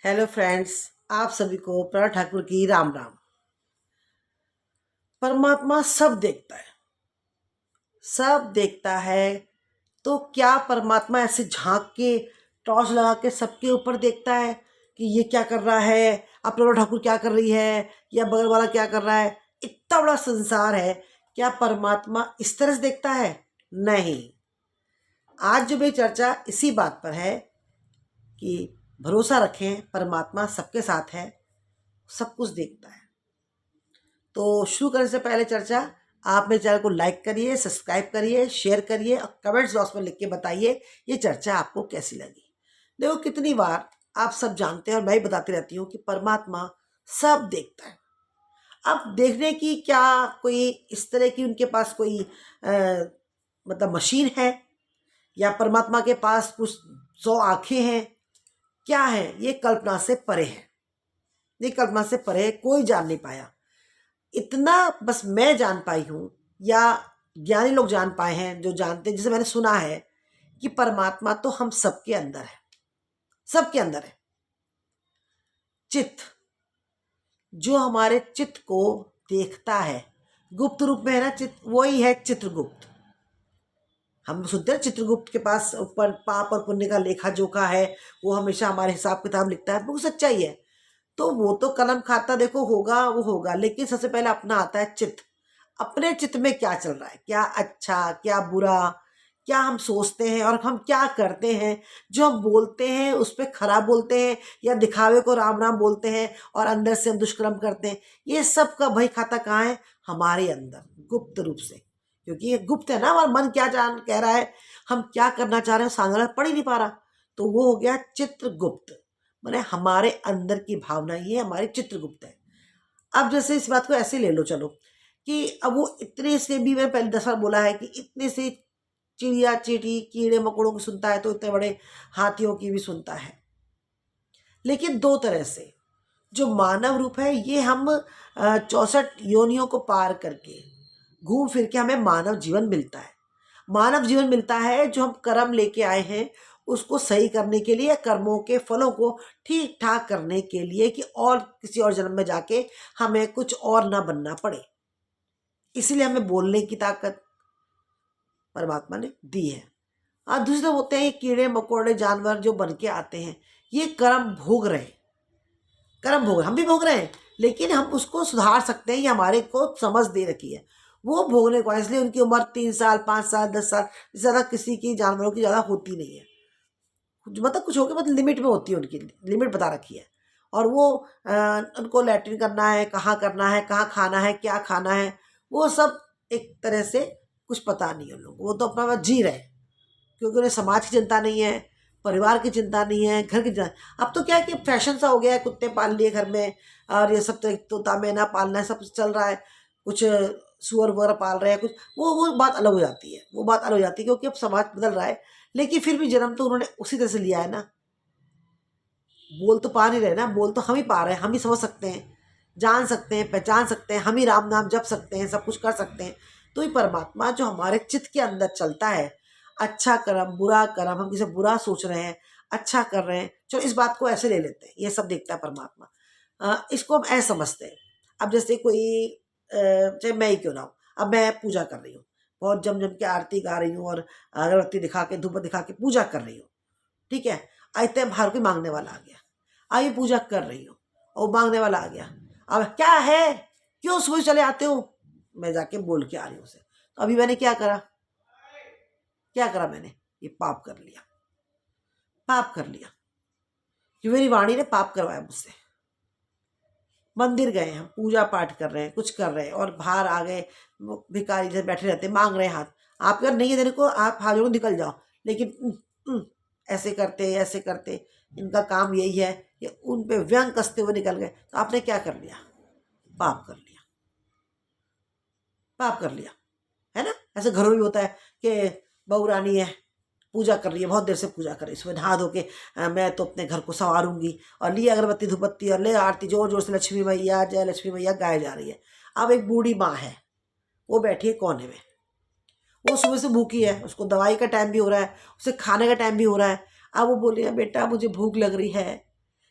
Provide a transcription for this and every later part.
Hello friends, आप सभी को प्रणव ठाकुर की राम राम। परमात्मा सब देखता है, सब देखता है। तो क्या परमात्मा ऐसे झांक के टॉर्च लगा के सबके ऊपर देखता है कि ये क्या कर रहा है, अब प्रणव ठाकुर क्या कर रही है, या बगल वाला क्या कर रहा है? इतना बड़ा संसार है, क्या परमात्मा इस तरह से देखता है? नहीं। आज जो मेरी चर्चा इसी बात पर है कि भरोसा रखें, परमात्मा सबके साथ है, सब कुछ देखता है। तो शुरू करने से पहले चर्चा, आप मेरे चैनल को लाइक करिए, सब्सक्राइब करिए, शेयर करिए और कमेंट्स बॉक्स में लिख के बताइए ये चर्चा आपको कैसी लगी। देखो, कितनी बार आप सब जानते हैं और मैं ही बताती रहती हूँ कि परमात्मा सब देखता है। अब देखने की क्या कोई इस तरह की उनके पास कोई मतलब मशीन है, या परमात्मा के पास कुछ 100 आंखें हैं? क्या है ये? कल्पना से परे है, ये कल्पना से परे है, कोई जान नहीं पाया। इतना बस मैं जान पाई हूँ, या ज्ञानी लोग जान पाए हैं, जो जानते हैं, जिसे मैंने सुना है कि परमात्मा तो हम सबके अंदर है, सबके अंदर है। चित्त, जो हमारे चित्त को देखता है, गुप्त रूप में है ना चित्त, वही है चित्रगुप्त। हम सुनते हैं चित्रगुप्त के पास ऊपर पाप और पुण्य का लेखा जोखा है, वो हमेशा हमारे हिसाब किताब लिखता है, वो सच्चाई है। तो वो तो कलम खाता देखो होगा, वो होगा, लेकिन सबसे पहले अपना आता है चित्त। अपने चित्त में क्या चल रहा है, क्या अच्छा क्या बुरा, क्या हम सोचते हैं और हम क्या करते हैं। जो हम बोलते हैं उस पर खराब बोलते हैं, या दिखावे को राम राम बोलते हैं और अंदर से हम दुष्कर्म करते हैं। ये सब का बही खाता कहाँ है? हमारे अंदर, गुप्त रूप से। क्योंकि ये गुप्त है ना, हमारा मन क्या जान कह रहा है, हम क्या करना चाह रहे हैं, सामने वाला पढ़ ही नहीं पा रहा। तो वो हो गया चित्रगुप्त, मैंने हमारे अंदर की भावना, ये हमारी चित्रगुप्त है। अब जैसे इस बात को ऐसे ले लो, चलो कि अब वो इतने से भी, मैंने पहले 10 बार बोला है कि इतने से चिड़िया चींटी कीड़े मकोड़ों की सुनता है, तो इतने बड़े हाथियों की भी सुनता है। लेकिन दो तरह से, जो मानव रूप है, ये हम 64 योनियों को पार करके घूम फिर के हमें मानव जीवन मिलता है। मानव जीवन मिलता है जो हम कर्म लेके आए हैं, उसको सही करने के लिए, कर्मों के फलों को ठीक ठाक करने के लिए, कि और किसी और जन्म में जाके हमें कुछ और ना बनना पड़े। इसीलिए हमें बोलने की ताकत परमात्मा ने दी है। और दूसरे होते हैं कीड़े मकोड़े जानवर जो बन के आते हैं, ये कर्म भोग रहे हैं, कर्म भोग हम भी भोग रहे हैं, लेकिन हम उसको सुधार सकते हैं, ये हमारे को समझ दे रखी है। वो भोगने को, इसलिए उनकी उम्र 3 साल 5 साल 10 साल, ज़्यादा किसी की जानवरों की ज़्यादा होती नहीं है। मतलब कुछ हो गया, मतलब लिमिट में होती है, उनकी लिमिट बता रखी है। और वो उनको लैट्रिन करना है, कहाँ करना है, कहाँ खाना है, क्या खाना है, वो सब एक तरह से कुछ पता नहीं है उन लोगों को। वो तो अपना बस जी रहे हैं, क्योंकि उन्हें समाज की चिंता नहीं है, परिवार की चिंता नहीं है, घर की चिंता। अब तो क्या है कि फैशन सा हो गया है, कुत्ते पाल लिए घर में, और ये सब तो तोता मैना पालना है, सब चल रहा है। कुछ सुअर वगैरह पाल रहे हैं, कुछ वो बात अलग हो जाती है, वो बात अलग हो जाती है, क्योंकि अब समाज बदल रहा है। लेकिन फिर भी जन्म तो उन्होंने उसी तरह से लिया है ना। बोल तो पा नहीं रहे ना, बोल तो हम ही पा रहे हैं, हम ही समझ सकते हैं, जान सकते हैं, पहचान सकते हैं, हम ही राम नाम जप सकते हैं, सब कुछ कर सकते हैं। तो ये परमात्मा जो हमारे चित्त के अंदर चलता है, अच्छा कर्म बुरा कर्म, हम किसी बुरा सोच रहे हैं, अच्छा कर रहे हैं, चलो इस बात को ऐसे ले लेते हैं, ये सब देखता है परमात्मा। इसको हम ऐसे समझते हैं। अब जैसे कोई चाहे मैं ही क्यों ना हूँ, अब मैं पूजा कर रही हूँ, बहुत जम जम के आरती गा रही हूँ और अगरबत्ती दिखा के धूप दिखा के पूजा कर रही हूँ, ठीक है। आते बाहर कोई मांगने वाला आ गया, आई पूजा कर रही हूँ और मांगने वाला आ गया, अब क्या है, क्यों सुबह चले आते हो? मैं जाके बोल के आ रही हूँ उसे। तो अभी मैंने क्या करा, क्या करा मैंने? ये पाप कर लिया, पाप कर लिया, कि मेरी वाणी ने पाप करवाया मुझसे। मंदिर गए, हम पूजा पाठ कर रहे हैं, कुछ कर रहे हैं, और बाहर आ गए, वो भिखारी जैसे बैठे रहते मांग रहे हैं हाथ। आप अगर नहीं है देने को, आप हाथ जोड़ो निकल जाओ। लेकिन ऐसे करते ऐसे करते, इनका काम यही है, ये उन पे व्यंग कसते हुए निकल गए। तो आपने क्या कर लिया? पाप कर लिया, पाप कर लिया, है ना। ऐसे घरों में भी होता है कि बहू रानी है, पूजा कर रही है, बहुत देर से पूजा कर रही है, सुबह नहा धो के मैं तो अपने घर को संवारूंगी, और लिए अगरबत्ती धूपबत्ती और ले आरती जोर जोर से, लक्ष्मी मैया जय लक्ष्मी मैया गाए जा रही है। अब एक बूढ़ी माँ है, वो बैठी है कोने में, वो सुबह से भूखी है, उसको दवाई का टाइम भी हो रहा है, उसे खाने का टाइम भी हो रहा है। अब वो बोली है, बेटा मुझे भूख लग रही है,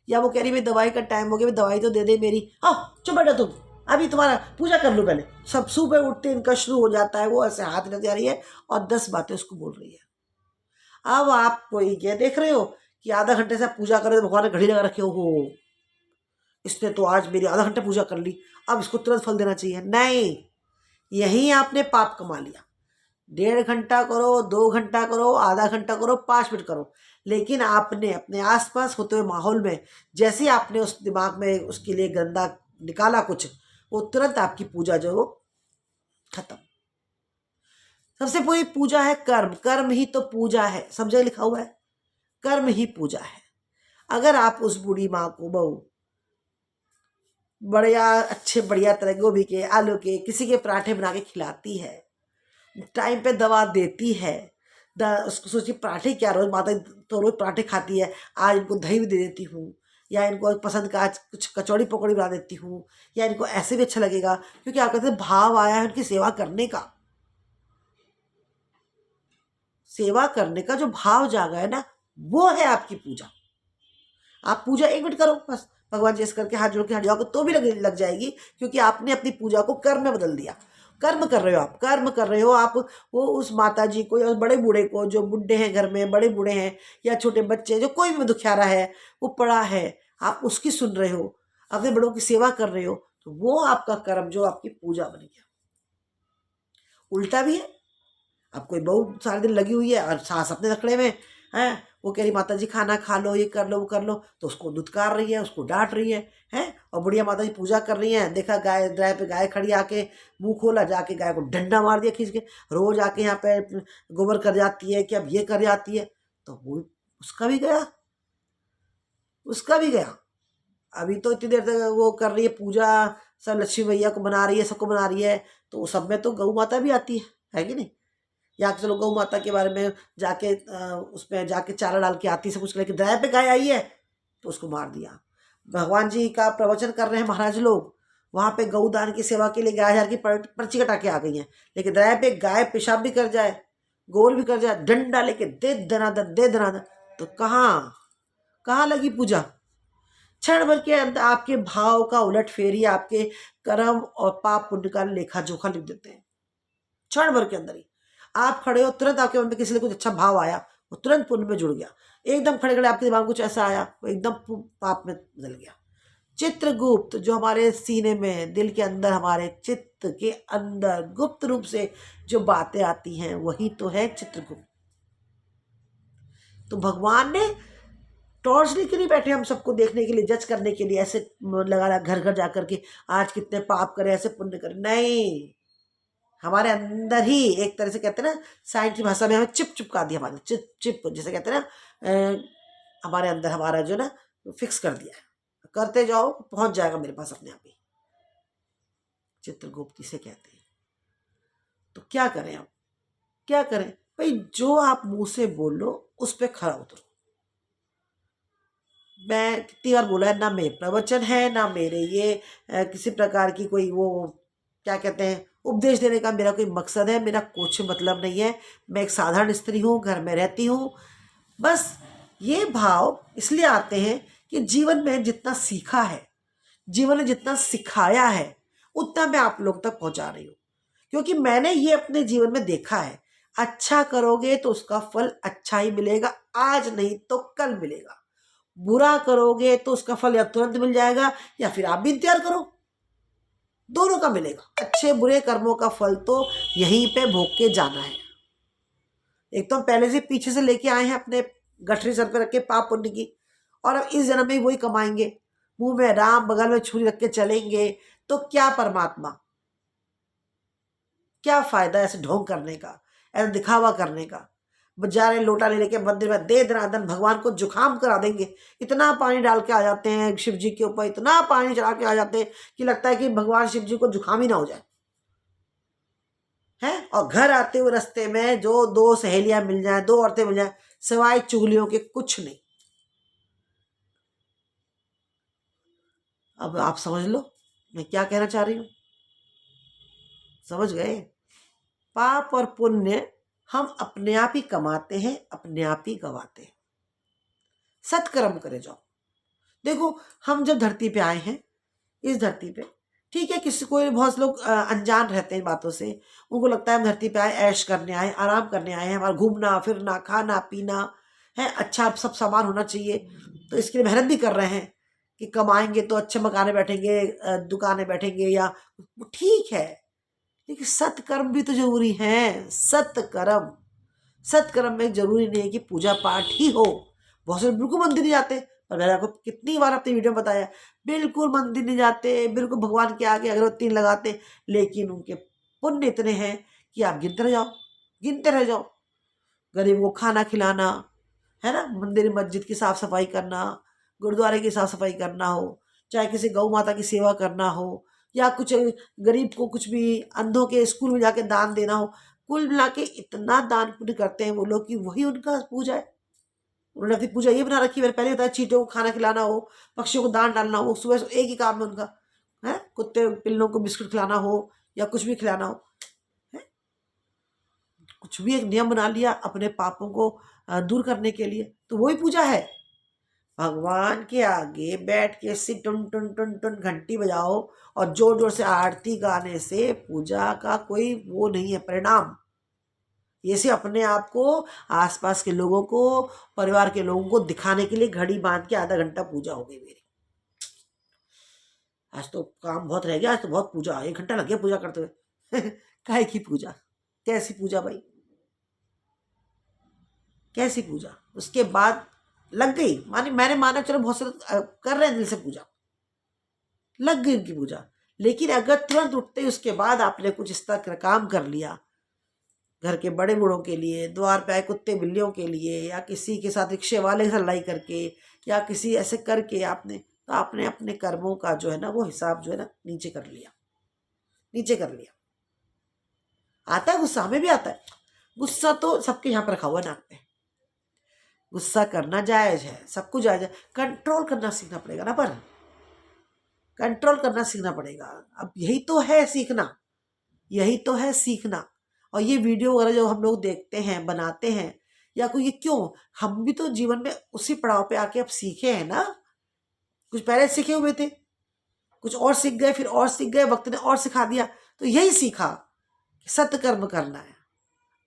या वो कह रही भाई दवाई का टाइम हो गया, भाई दवाई तो दे दे मेरी, हाँ चुप बैठो तुम, अभी तुम्हारा पूजा कर लो पहले। सब सुबह उठते इनका शुरू हो जाता है, वो ऐसे हाथ लग जा रही है और 10 बातें उसको बोल रही है। अब आप कोई ये देख रहे हो कि आधा घंटे से आप पूजा कर रहे हो, भगवान ने घड़ी लगा रखे हो, इसने तो आज मेरी आधा घंटे पूजा कर ली, अब इसको तुरंत फल देना चाहिए। नहीं, यही आपने पाप कमा लिया। 1.5 घंटा करो, 2 घंटा करो, आधा घंटा करो, 5 मिनट करो, लेकिन आपने अपने आसपास होते हुए माहौल में जैसे ही आपने उस दिमाग में उसके लिए गंदा निकाला कुछ, वो तुरंत आपकी पूजा जो है वो खत्म। सबसे पूरी पूजा है कर्म, कर्म ही तो पूजा है, सब जगह लिखा हुआ है, कर्म ही पूजा है। अगर आप उस बूढ़ी माँ को बहू बढ़िया अच्छे बढ़िया तरह गोभी के, आलू के, किसी के पराठे बना के खिलाती है, टाइम पे दवा देती है, उसको सोचिए पराठे क्या, रोज माता तो रोज पराठे खाती है, आज इनको दही भी दे देती हूँ, या इनको पसंद का आज कुछ कचौड़ी पकौड़ी बना देती हूँ, या इनको ऐसे भी अच्छा लगेगा, क्योंकि आप कहते हैं भाव आया है उनकी सेवा करने का, सेवा करने का जो भाव जागा है ना, वो है आपकी पूजा। आप पूजा 1 मिनट करो बस, भगवान जी ऐसे करके हाथ जोड़ के हट जाओगे तो भी लग जाएगी, क्योंकि आपने अपनी पूजा को कर्म में बदल दिया। कर्म कर रहे हो आप, कर्म कर रहे हो आप, वो उस माता जी को या उस बड़े बूढ़े को, जो बुढ़े हैं घर में, बड़े बूढ़े हैं या छोटे बच्चे, जो कोई भी दुखियारा है, वो पड़ा है, आप उसकी सुन रहे हो, अपने बड़ों की सेवा कर रहे हो, तो वो आपका कर्म जो आपकी पूजा बन गया। उल्टा भी है, अब कोई बहू सारे दिन लगी हुई है और सास अपने रखड़े में है, वो कह रही माता जी खाना खा लो, ये कर लो, वो कर लो, तो उसको दुत्कार रही है, उसको डांट रही है, हैं, और बुढ़िया माता जी पूजा कर रही हैं, देखा गाय द्राय पे गाय खड़ी, आके मुंह खोला, जाके गाय को डंडा मार दिया खींच के, रोज आके यहाँ पे गोबर कर जाती है कि अब ये कर जाती है, तो वो उसका भी गया, उसका भी गया। अभी तो इतनी देर तक वो कर रही है पूजा, सब लक्ष्मी मैया को बना रही है, सबको बना रही है, तो सब में तो गौ माता भी आती है कि नहीं, या चलो गौ माता के बारे में जाके उसमें जाके चारा डाल के आती, सब कुछ लेके दया पे गाय आई है तो उसको मार दिया। भगवान जी का प्रवचन कर रहे हैं महाराज लोग, वहाँ पे गौदान की सेवा के लिए गाय हजार की पर्ची कटा के आ गई हैं, लेकिन दया पे गाय पेशाब भी कर जाए, गोल भी कर जाए, डंडा लेके दे दनादन दे दनादन, तो कहाँ कहाँ लगी पूजा। क्षण भर के अंदर आपके भाव का उलट फेरी, आपके कर्म और पाप पुण्य का लेखा जोखा लिख देते हैं। क्षण भर के अंदर ही आप खड़े हो, तुरंत आपके मन में किसी ने कुछ अच्छा भाव आया, वो तुरंत पुण्य में जुड़ गया, एकदम खड़े खड़े आपके दिमाग में कुछ ऐसा आया, वो एकदम पाप में बदल गया। चित्रगुप्त जो हमारे सीने में, दिल के अंदर, हमारे चित्त के अंदर गुप्त रूप से जो बातें आती हैं, वही तो है चित्रगुप्त। तो भगवान ने टॉर्च लेके नहीं बैठे हम सबको देखने के लिए, जज करने के लिए, ऐसे लगा घर घर जाकर के आज कितने पाप करे, ऐसे पुण्य करे, नहीं, हमारे अंदर ही एक तरह से कहते हैं ना, साइंस की भाषा में हमें चिप चिपका दिया, हमारे चिप चिप जैसे कहते हैं ना, हमारे अंदर हमारा जो ना फिक्स कर दिया है, करते जाओ पहुंच जाएगा मेरे पास अपने आप ही, चित्रगुप्त इसे कहते हैं। तो क्या करें आप, क्या करें भाई, जो आप मुंह से बोल लो उस पर खरा उतरो। मैं कितनी बार बोला है, ना मेरे प्रवचन है, ना मेरे ये किसी प्रकार की कोई वो क्या कहते हैं उपदेश देने का मेरा कोई मकसद है, मेरा कुछ मतलब नहीं है। मैं एक साधारण स्त्री हूँ, घर में रहती हूँ, बस ये भाव इसलिए आते हैं कि जीवन में जितना सीखा है, जीवन ने जितना सिखाया है, उतना मैं आप लोग तक पहुँचा रही हूँ, क्योंकि मैंने ये अपने जीवन में देखा है। अच्छा करोगे तो उसका फल अच्छा ही मिलेगा, आज नहीं तो कल मिलेगा। बुरा करोगे तो उसका फल या तुरंत मिल जाएगा, या फिर आप भी इंतजार करो, दोनों का मिलेगा। अच्छे बुरे कर्मों का फल तो यहीं पे भोग के जाना है। एक तो हम पहले से पीछे से लेके आए हैं अपने गठरी सर पे रख के पाप पुण्य की, और अब इस जन्म में वही कमाएंगे, मुंह में राम बगल में छुरी रख के चलेंगे, तो क्या परमात्मा, क्या फायदा ऐसे ढोंग करने का, ऐसे दिखावा करने का। जा रहे लोटा ले लेके मंदिर में दे दनादन भगवान को जुकाम करा देंगे, इतना पानी डाल के आ जाते हैं शिव जी के ऊपर, इतना पानी चढ़ा के आ जाते हैं कि लगता है कि भगवान शिव जी को जुकाम ही ना हो जाए है। और घर आते हुए रास्ते में जो 2 सहेलियां मिल जाए, 2 औरतें मिल जाए, सिवाय चुगलियों के कुछ नहीं। अब आप समझ लो मैं क्या कहना चाह रही हूँ, समझ गए। पाप और पुण्य हम अपने आप ही कमाते हैं, अपने आप ही गवाते हैं। सत्कर्म करे जाओ, देखो, हम जब धरती पे आए हैं, इस धरती पे, ठीक है, किसी कोई बहुत लोग अनजान रहते हैं बातों से, उनको लगता है हम धरती पे आए ऐश करने आए, आराम करने आए हैं, हमारा घूमना फिरना खाना पीना है, अच्छा सब सामान होना चाहिए, तो इसके लिए मेहनत भी कर रहे हैं कि कमाएंगे तो अच्छे मकाने बैठेंगे, दुकानें बैठेंगे, या ठीक है, लेकिन सत्कर्म भी तो जरूरी है। सत्कर्म, सत्कर्म में जरूरी नहीं है कि पूजा पाठ ही हो। बहुत से बिल्कुल मंदिर नहीं जाते, और मैंने आपको कितनी बार अपनी वीडियो में बताया, बिल्कुल मंदिर नहीं जाते, बिल्कुल भगवान के आगे अगरबत्ती लगाते, लेकिन उनके पुण्य इतने हैं कि आप गिनते रह जाओ, गिनते रह जाओ। गरीब को खाना खिलाना, है ना, मंदिर मस्जिद की साफ सफाई करना, गुरुद्वारे की साफ सफाई करना हो, चाहे किसी गौ माता की सेवा करना हो, या कुछ गरीब को कुछ भी, अंधों के स्कूल में जाके दान देना हो, कुल मिला के इतना दान पुण्य करते हैं वो लोग कि वही उनका पूजा है। उन्होंने अपनी पूजा ये बना रखी है, मैंने पहले बताया, चींटियों को खाना खिलाना हो, पक्षियों को दान डालना हो, सुबह से एक ही काम है उनका, है, कुत्ते पिल्लों को बिस्कुट खिलाना हो या कुछ भी खिलाना हो, है? कुछ भी एक नियम बना लिया अपने पापों को दूर करने के लिए, तो वही पूजा है। भगवान के आगे बैठ के सिर टुन टुन टुन टुन घंटी बजाओ और जोर जोर से आरती गाने से पूजा का कोई वो नहीं है परिणाम। ये से अपने आप को, आसपास के लोगों को, परिवार के लोगों को दिखाने के लिए घड़ी बांध के आधा घंटा पूजा हो गई मेरी, आज तो काम बहुत रह गया, आज तो बहुत पूजा, 1 घंटा लग गया पूजा करते हुए। काहे की पूजा, कैसी पूजा भाई, कैसी पूजा? उसके बाद लग गई, मानी मैंने माना चलो बहुत सारे कर रहे हैं दिल से पूजा, लग गई उनकी पूजा, लेकिन अगर तुरंत उठते ही उसके बाद आपने कुछ इस तरह का काम कर लिया, घर के बड़े बूढ़ों के लिए, द्वार पे आए कुत्ते बिल्लियों के लिए, या किसी के साथ रिक्शे वाले के साथ लड़ाई करके, या किसी ऐसे करके आपने, तो आपने अपने कर्मों का जो है ना वो हिसाब जो है ना नीचे कर लिया, नीचे कर लिया। आता है गुस्सा, हमें भी आता है गुस्सा, तो सबके यहाँ पर रखा हुआ है नाक पे। गुस्सा करना जायज है, सब कुछ जायज है, कंट्रोल करना सीखना पड़ेगा ना, पर कंट्रोल करना सीखना पड़ेगा। अब यही तो है सीखना, यही तो है सीखना। और ये वीडियो वगैरह जो हम लोग देखते हैं, बनाते हैं, या कोई, ये क्यों, हम भी तो जीवन में उसी पड़ाव पे आके अब सीखे हैं ना, कुछ पहले सीखे हुए थे, कुछ और सीख गए, फिर और सीख गए, वक्त ने और सिखा दिया, तो यही सीखा कि सत्कर्म करना है,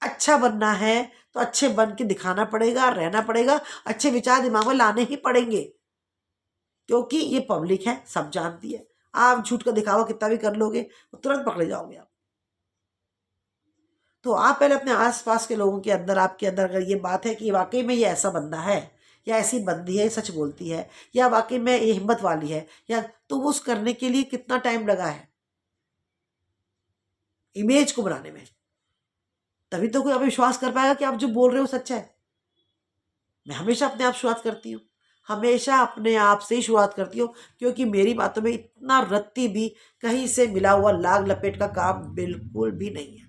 अच्छा बनना है, तो अच्छे बन के दिखाना पड़ेगा, रहना पड़ेगा, अच्छे विचार दिमाग में लाने ही पड़ेंगे, क्योंकि ये पब्लिक है, सब जानती है। आप झूठ का दिखावा कितना भी कर लोगे तो तुरंत पकड़े जाओगे आप। तो आप पहले अपने आसपास के लोगों के अंदर, आपके अंदर अगर ये बात है कि वाकई में ये ऐसा बंदा है, या ऐसी बंदी है, सच बोलती है, या वाकई में ये हिम्मत वाली है, या तो वो उस करने के लिए कितना टाइम लगा है इमेज को बनाने में, तभी तो कोई आप विश्वास कर पाएगा कि आप जो बोल रहे हो सच है। मैं हमेशा अपने आप शुरुआत करती हूँ, हमेशा अपने आप से ही शुरुआत करती हूँ, क्योंकि मेरी बातों में इतना रत्ती भी, कहीं से मिला हुआ लाग लपेट का काम बिल्कुल भी नहीं है।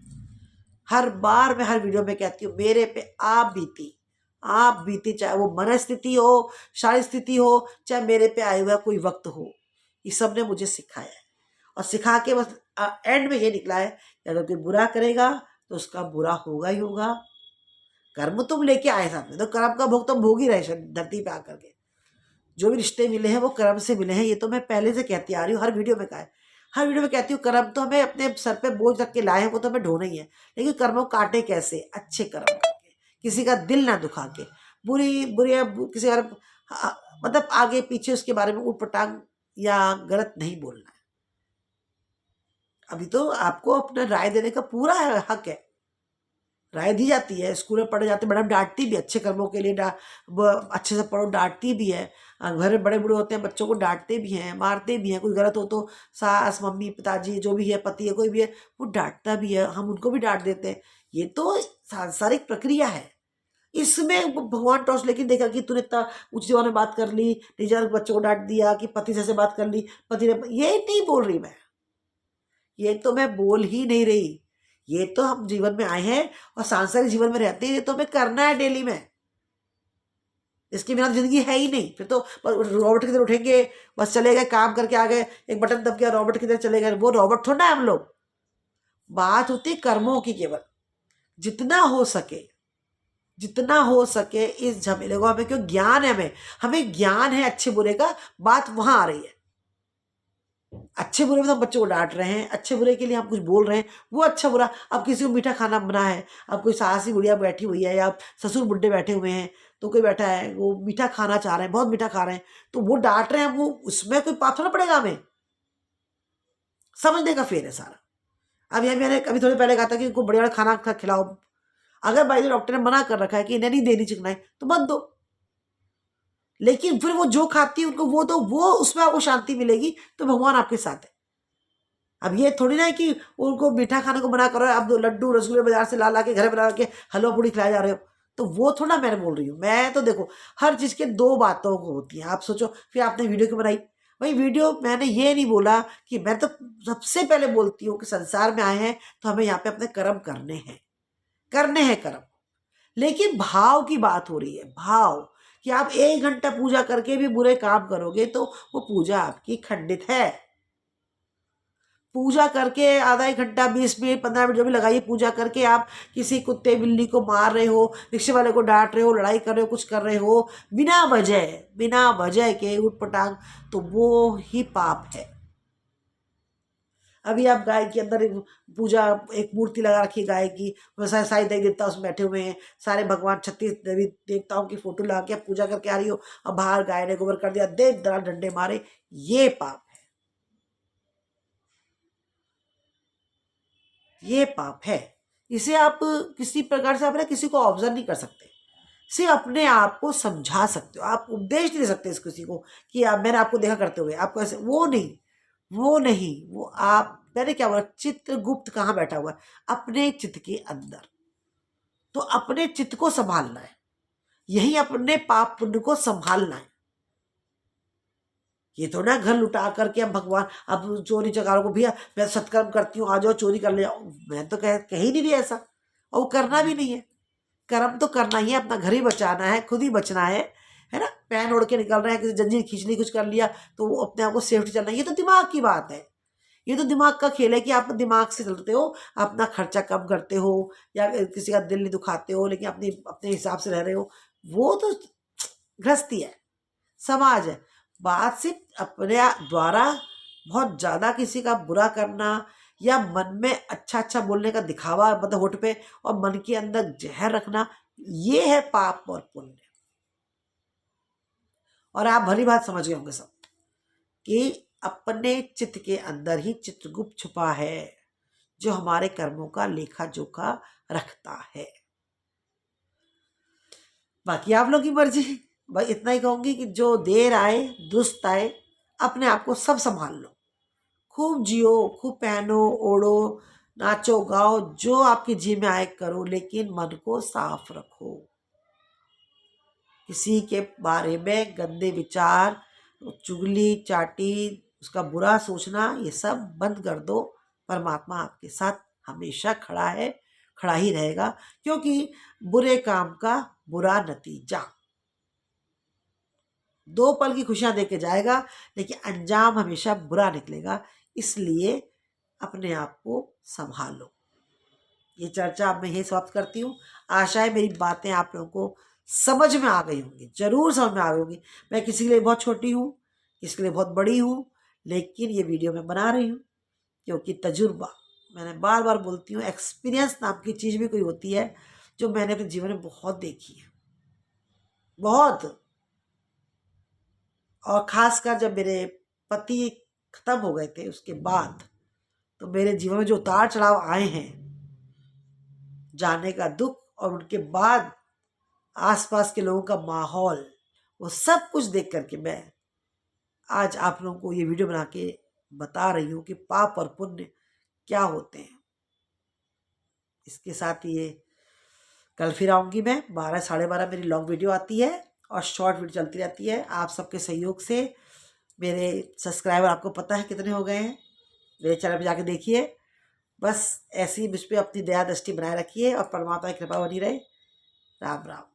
हर बार मैं हर वीडियो में कहती हूँ, मेरे पे आप बीती, चाहे वो मनस्थिति हो, शारीरिक स्थिति हो, चाहे मेरे पे आया हुआ कोई वक्त हो, ये सब ने मुझे सिखाया है। और सिखा के बस एंड में ये निकला है कि अगर कोई बुरा करेगा तो उसका बुरा होगा ही होगा। कर्म तुम लेके आए साथ में, तो कर्म का भोग तुम भोग ही रहे धरती पे आकर के। जो भी रिश्ते मिले हैं वो कर्म से मिले हैं, ये तो मैं पहले से कहती आ रही हूँ, हर वीडियो में कहा है, हर वीडियो में कहती हूँ, कर्म तो हमें अपने सर पे बोझ रख के लाए हैं, वो तो हमें ढोना ही है, लेकिन कर्मों को काटे कैसे? अच्छे कर्म करके, किसी का दिल ना दुखा के, बुरी बुरी किसी का मतलब आगे पीछे उसके बारे में उटपटांग या गलत नहीं बोलना है। अभी तो आपको अपना राय देने का पूरा हक है, राय दी जाती है, स्कूल में पढ़े जाते, मैडम डांटती भी अच्छे कर्मों के लिए, अच्छे से पढ़ो, डांटती भी है। घर में बड़े बूढ़े होते हैं, बच्चों को डांटते भी हैं, मारते भी हैं, कुछ गलत हो तो सास मम्मी पिताजी जो भी है, पति है, कोई भी है, वो डांटता भी है, हम उनको भी डांट देते हैं। ये तो सांसारिक प्रक्रिया है। इसमें भगवान टॉस लेकिन देखा कि तूने इतना ऊंची जबान में बात कर ली, निजा बच्चों को डांट दिया, कि पति से बात कर ली, पति ने, ये नहीं बोल रही मैं, ये तो मैं बोल ही नहीं रही। ये तो हम जीवन में आए हैं और सांसारिक जीवन में रहते हैं, ये तो हमें करना है डेली में, इसके बिना जिंदगी है ही नहीं। फिर तो रॉबर्ट की तरह उठेंगे, बस चले गए, काम करके आ गए, एक बटन दब गया, रॉबर्ट की तरह चले गए, वो रॉबर्ट थोड़ा है हम लोग। बात होती कर्मों की, केवल जितना हो सके, जितना हो सके इस झमेले को, हमें क्यों ज्ञान है, हमें ज्ञान है अच्छे बुरे का, बात वहां आ रही है। अच्छे बुरे में तो हम बच्चों को डांट रहे हैं, अच्छे बुरे के लिए हम कुछ बोल रहे हैं, वो अच्छा बुरा। अब किसी को मीठा खाना बना है, अब कोई सासी बुढ़िया बैठी हुई है या ससुर बुड्ढे बैठे हुए हैं, तो कोई बैठा है वो मीठा खाना चाह रहे हैं, बहुत मीठा खा रहे हैं, तो वो डांट रहे हैं, वो उसमें कोई पाप थोड़ा पड़ेगा, हमें समझने का फेर है सारा। अब यह मैंने कभी थोड़ी पहले कहा था कि उनको बढ़िया खाना खिलाओ, अगर भाई डॉक्टर ने मना कर रखा है कि इन्हें नहीं देनी चिकनाई तो मत दो, लेकिन फिर वो जो खाती है उनको वो दो, वो उसमें आपको शांति मिलेगी, तो भगवान आपके साथ है। अब ये थोड़ी ना है कि उनको मीठा खाने को मना करो, अब लड्डू रसगुल्ले बाजार से ला के घर बना के हलवा पूड़ी खिलाए जा रहे हो, तो वो थोड़ा मैंने बोल रही हूँ। मैं तो देखो हर चीज़ के दो बातों को होती है। आप सोचो फिर आपने वीडियो क्यों बनाई भाई? वीडियो मैंने ये नहीं बोला कि, मैं तो सबसे पहले बोलती हूँ कि संसार में आए हैं तो हमें यहाँ पे अपने कर्म करने हैं कर्म, लेकिन भाव की बात हो रही है, भाव कि आप 1 घंटा पूजा करके भी बुरे काम करोगे तो वो पूजा आपकी खंडित है। पूजा करके आधा 1 घंटा 20 मिनट 15 मिनट जो भी लगाइए, पूजा करके आप किसी कुत्ते बिल्ली को मार रहे हो, रिक्शे वाले को डांट रहे हो, लड़ाई कर रहे हो, कुछ कर रहे हो बिना वजह के उठपटांग, तो वो ही पाप है। अभी आप गाय के अंदर पूजा, एक मूर्ति लगा रखी है गाय की, सारे साई देवी देवता उसमें बैठे हुए हैं, सारे भगवान 36 देवी देवताओं की फोटो लगा के आप पूजा करके आ रही हो, अब बाहर गाय ने गोबर कर दिया, देव दरा डंडे मारे, ये पाप है, ये पाप है। इसे आप किसी प्रकार से आप ना किसी को ऑब्जर्व नहीं कर सकते, सिर्फ अपने आप को समझा सकते हो, आप उपदेश नहीं दे सकते इस किसी को कि आप, मैंने आपको देखा करते हुए आपको ऐसे, वो नहीं, वो नहीं, वो आप, मैंने क्या बोला, चित्रगुप्त कहाँ बैठा हुआ है? अपने चित्त के अंदर। तो अपने चित्त को संभालना है, यही अपने पाप पुण्य को संभालना है। ये तो ना घर लुटा करके हम भगवान, अब चोरी चकारों को, भैया मैं सत्कर्म करती हूँ आ जाओ चोरी कर ले जाओ, मैं तो कह ही नहीं रही ऐसा, और वो करना भी नहीं है। कर्म तो करना ही है, अपना घर ही बचाना है, खुद ही बचना है ना। पैन ओढ़ के निकल रहे हैं, किसी जंजीर खींच ली, कुछ कर लिया, तो वो अपने आप को सेफ्टी चलना है, ये तो दिमाग की बात है, ये तो दिमाग का खेल है कि आप दिमाग से चलते हो, अपना खर्चा कम करते हो, या किसी का दिल नहीं दुखाते हो, लेकिन अपनी अपने हिसाब से रह रहे हो, वो तो गृहस्थी है, समाज है। बात सिर्फ अपने द्वारा बहुत ज़्यादा किसी का बुरा करना, या मन में अच्छा अच्छा बोलने का दिखावा, मतलब होठ पे, और मन के अंदर जहर रखना, ये है पाप और पुण्य। और आप भली बात समझ गए होंगे सब कि अपने चित्त के अंदर ही चित्रगुप्त छुपा है, जो हमारे कर्मों का लेखा जोखा रखता है। बाकी आप लोग की मर्जी। भाई इतना ही कहूंगी कि जो देर आए दुरुस्त आए, अपने आप को सब संभाल लो, खूब जियो, खूब पहनो ओढ़ो, नाचो गाओ, जो आपके जी में आए करो, लेकिन मन को साफ रखो। किसी के बारे में गंदे विचार, चुगली चाटी, उसका बुरा सोचना, ये सब बंद कर दो। परमात्मा आपके साथ हमेशा खड़ा है, खड़ा ही रहेगा, क्योंकि बुरे काम का बुरा नतीजा 2 पल की खुशियां देके जाएगा, लेकिन अंजाम हमेशा बुरा निकलेगा। इसलिए अपने आप को संभालो। ये चर्चा अब मैं यही समाप्त करती हूँ। आशा है मेरी बातें आप लोगों को समझ में आ गई होंगी, जरूर समझ में आ गई होंगी। मैं किसी के लिए बहुत छोटी हूँ, किसी के लिए बहुत बड़ी हूँ, लेकिन ये वीडियो मैं बना रही हूँ क्योंकि तजुर्बा, मैंने बार बार बोलती हूँ, एक्सपीरियंस नाम की चीज़ भी कोई होती है जो मैंने अपने जीवन में बहुत देखी है, बहुत। और खासकर जब मेरे पति खत्म हो गए थे उसके बाद, तो मेरे जीवन में जो उतार चढ़ाव आए हैं, जाने का दुख, और उनके बाद आसपास के लोगों का माहौल, वो सब कुछ देख करके मैं आज आप लोगों को ये वीडियो बना के बता रही हूँ कि पाप और पुण्य क्या होते हैं। इसके साथ ये कल फिर आऊँगी मैं, 12 साढ़े 12 मेरी लॉन्ग वीडियो आती है और शॉर्ट वीडियो चलती रहती है। आप सबके सहयोग से मेरे सब्सक्राइबर आपको पता है कितने हो गए हैं, मेरे चैनल पर जाके देखिए। बस ऐसी मुझ पर अपनी दया दृष्टि बनाए रखिए और परमात्मा की कृपा बनी रहे। राम राम।